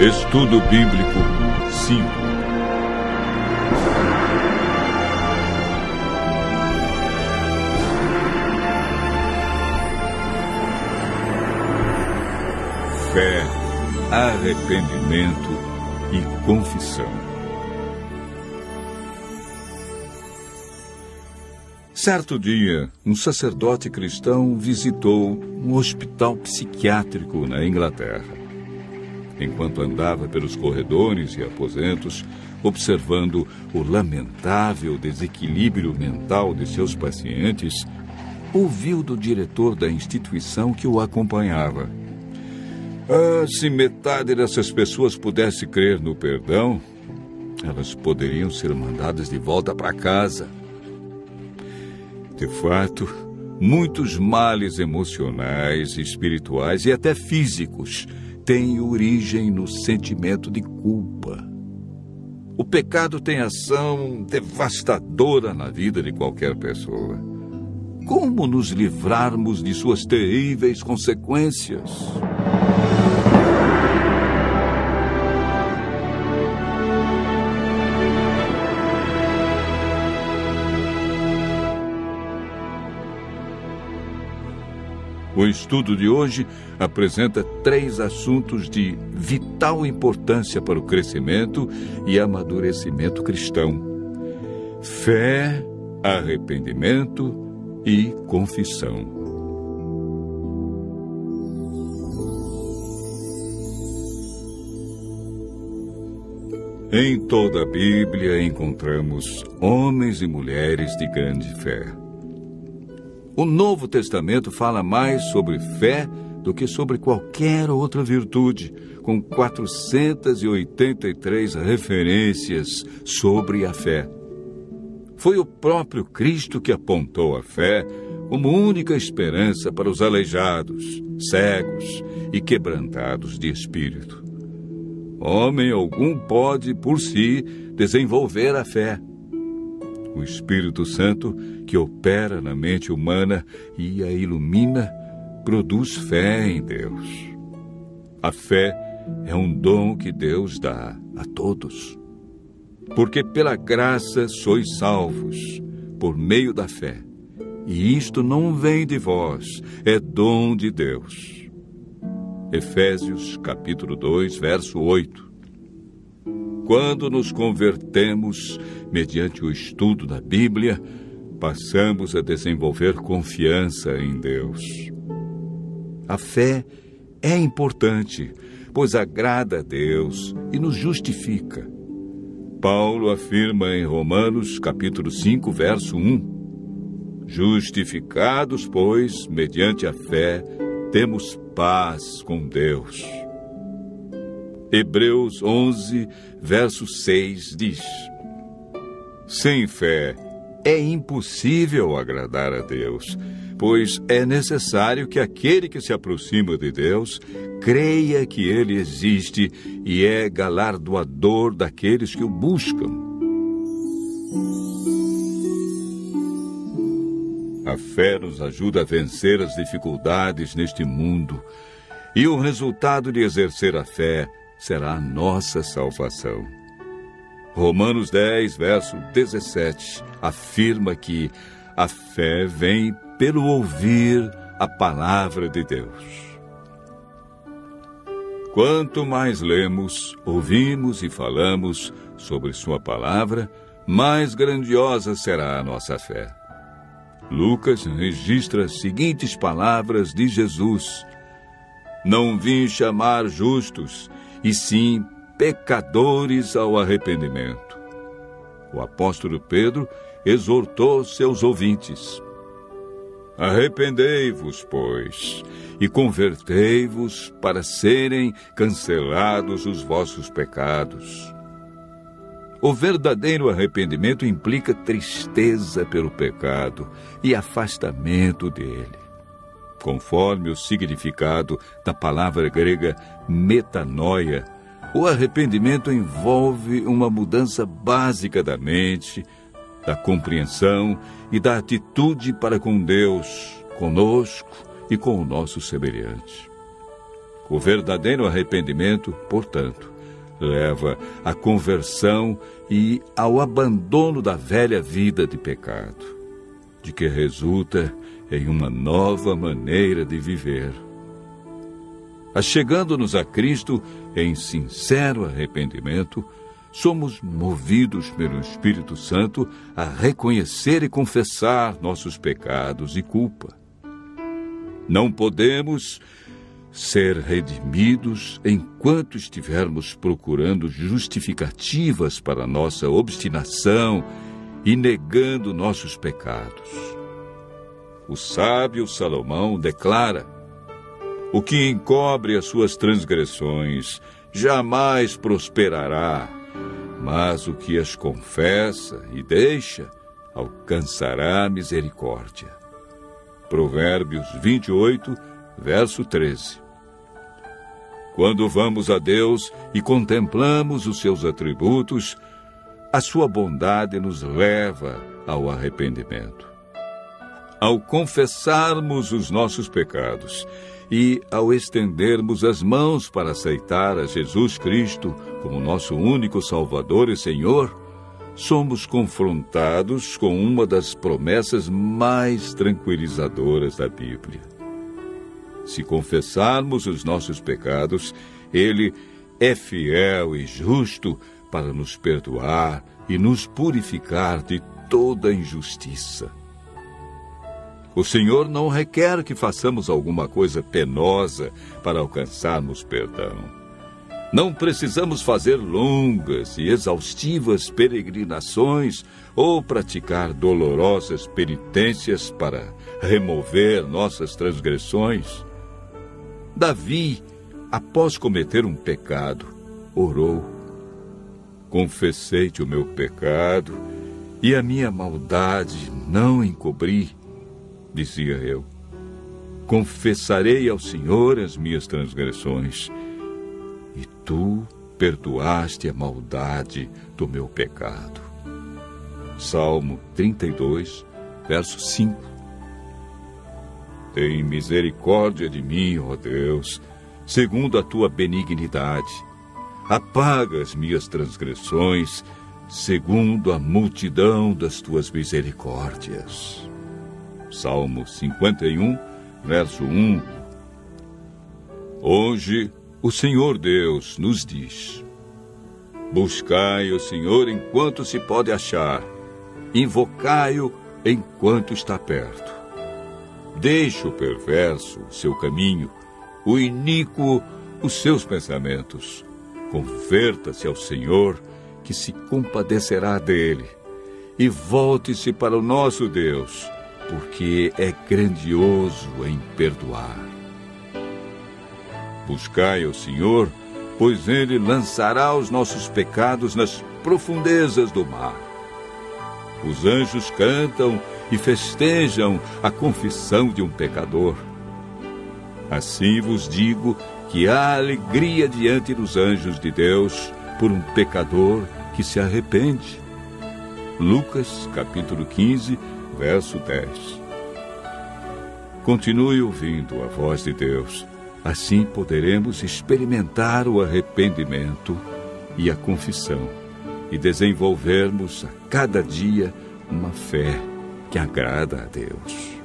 Estudo Bíblico 5. Fé, arrependimento e confissão. Certo dia, um sacerdote cristão visitou um hospital psiquiátrico na Inglaterra. Enquanto andava pelos corredores e aposentos, observando o lamentável desequilíbrio mental de seus pacientes, ouviu do diretor da instituição que o acompanhava: se metade dessas pessoas pudesse crer no perdão, elas poderiam ser mandadas de volta para casa. De fato, muitos males emocionais, espirituais e até físicos têm origem no sentimento de culpa. O pecado tem ação devastadora na vida de qualquer pessoa. Como nos livrarmos de suas terríveis consequências? O estudo de hoje apresenta 3 assuntos de vital importância para o crescimento e amadurecimento cristão: fé, arrependimento e confissão. Em toda a Bíblia encontramos homens e mulheres de grande fé. O Novo Testamento fala mais sobre fé do que sobre qualquer outra virtude, com 483 referências sobre a fé. Foi o próprio Cristo que apontou a fé como única esperança para os aleijados, cegos e quebrantados de espírito. Homem algum pode, por si, desenvolver a fé. O Espírito Santo, que opera na mente humana e a ilumina, produz fé em Deus. A fé é um dom que Deus dá a todos. Porque pela graça sois salvos, por meio da fé. E isto não vem de vós, é dom de Deus. Efésios, capítulo 2, verso 8. Quando nos convertemos, mediante o estudo da Bíblia, passamos a desenvolver confiança em Deus. A fé é importante, pois agrada a Deus e nos justifica. Paulo afirma em Romanos, capítulo 5, verso 1: Justificados, pois, mediante a fé, temos paz com Deus. Hebreus 11, verso 6 diz: Sem fé é impossível agradar a Deus, pois é necessário que aquele que se aproxima de Deus creia que Ele existe e é galardoador daqueles que o buscam. A fé nos ajuda a vencer as dificuldades neste mundo, e o resultado de exercer a fé será a nossa salvação. Romanos 10, verso 17, afirma que a fé vem pelo ouvir a palavra de Deus. Quanto mais lemos, ouvimos e falamos sobre sua palavra, mais grandiosa será a nossa fé. Lucas registra as seguintes palavras de Jesus: Não vim chamar justos, e sim pecadores ao arrependimento. O apóstolo Pedro exortou seus ouvintes: Arrependei-vos, pois, e convertei-vos para serem cancelados os vossos pecados. O verdadeiro arrependimento implica tristeza pelo pecado e afastamento dele. Conforme o significado da palavra grega metanoia, o arrependimento envolve uma mudança básica da mente, da compreensão e da atitude para com Deus, conosco e com o nosso semelhante. O verdadeiro arrependimento, portanto, leva à conversão e ao abandono da velha vida de pecado, de que resulta em uma nova maneira de viver. Achegando-nos a Cristo em sincero arrependimento, somos movidos pelo Espírito Santo a reconhecer e confessar nossos pecados e culpa. Não podemos ser redimidos enquanto estivermos procurando justificativas para nossa obstinação e negando nossos pecados. O sábio Salomão declara: o que encobre as suas transgressões jamais prosperará, mas o que as confessa e deixa alcançará misericórdia. Provérbios 28, verso 13. Quando vamos a Deus e contemplamos os seus atributos, a sua bondade nos leva ao arrependimento. Ao confessarmos os nossos pecados e ao estendermos as mãos para aceitar a Jesus Cristo como nosso único Salvador e Senhor, somos confrontados com uma das promessas mais tranquilizadoras da Bíblia. Se confessarmos os nossos pecados, Ele é fiel e justo para nos perdoar e nos purificar de toda injustiça. O Senhor não requer que façamos alguma coisa penosa para alcançarmos perdão. Não precisamos fazer longas e exaustivas peregrinações ou praticar dolorosas penitências para remover nossas transgressões. Davi, após cometer um pecado, orou: confessei-te o meu pecado e a minha maldade não encobri. Dizia eu: confessarei ao Senhor as minhas transgressões, e tu perdoaste a maldade do meu pecado. Salmo 32, verso 5. Tem misericórdia de mim, ó Deus, segundo a tua benignidade. Apaga as minhas transgressões, segundo a multidão das tuas misericórdias. Salmo 51, verso 1. Hoje, o Senhor Deus nos diz: buscai o Senhor enquanto se pode achar, invocai-o enquanto está perto. Deixe o perverso o seu caminho, o iníquo os seus pensamentos. Converta-se ao Senhor, que se compadecerá dele, e volte-se para o nosso Deus, porque é grandioso em perdoar. Buscai ao Senhor, pois Ele lançará os nossos pecados nas profundezas do mar. Os anjos cantam e festejam a confissão de um pecador. Assim vos digo que há alegria diante dos anjos de Deus por um pecador que se arrepende. Lucas, capítulo 15, verso 10. Continue ouvindo a voz de Deus. Assim poderemos experimentar o arrependimento e a confissão e desenvolvermos a cada dia uma fé que agrada a Deus.